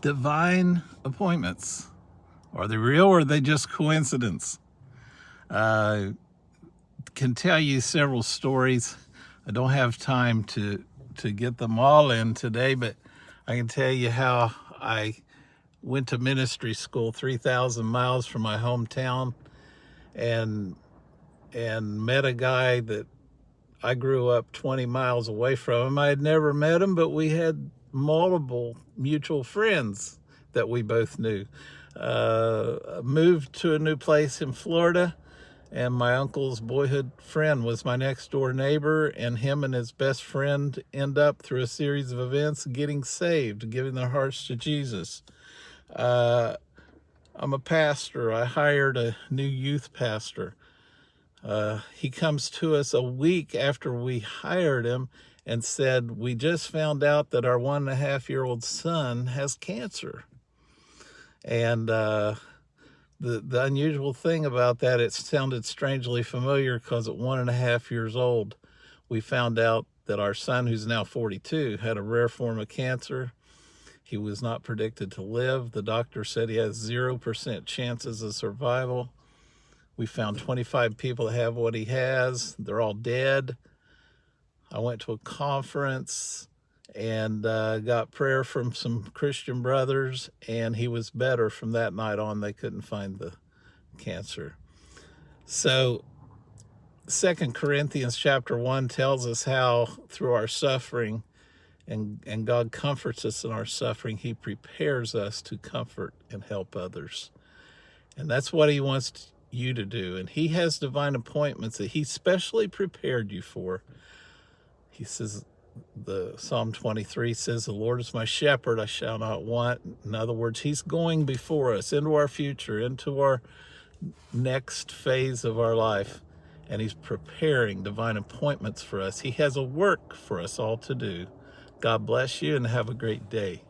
divine appointments. Are they real or are they just coincidence? Can tell you several stories. I don't have time to get them all in today, but I can tell you how I went to ministry school 3,000 miles from my hometown and met a guy that I grew up 20 miles away from him. I had never met him, but we had multiple mutual friends that we both knew. Moved to a new place in Florida, and my uncle's boyhood friend was my next door neighbor, and him and his best friend end up through a series of events getting saved, giving their hearts to Jesus. I'm a pastor. I hired a new youth pastor. He comes to us a week after we hired him and said, "We just found out that our 1.5-year-old son has cancer." And the unusual thing about that, it sounded strangely familiar because at 1.5 years old, we found out that our son, who's now 42, had a rare form of cancer. He was not predicted to live. The doctor said he has 0% chances of survival. We found 25 people that have what he has. They're all dead. I went to a conference and got prayer from some Christian brothers, and he was better from that night on. They couldn't find the cancer. So 2 Corinthians chapter 1 tells us how through our suffering, and God comforts us in our suffering, he prepares us to comfort and help others. And that's what he wants you to do. And he has divine appointments that he specially prepared you for. He says, the Psalm 23 says, "The Lord is my shepherd, I shall not want." In other words, he's going before us into our future, into our next phase of our life, and he's preparing divine appointments for us. He has a work for us all to do. God bless you and have a great day.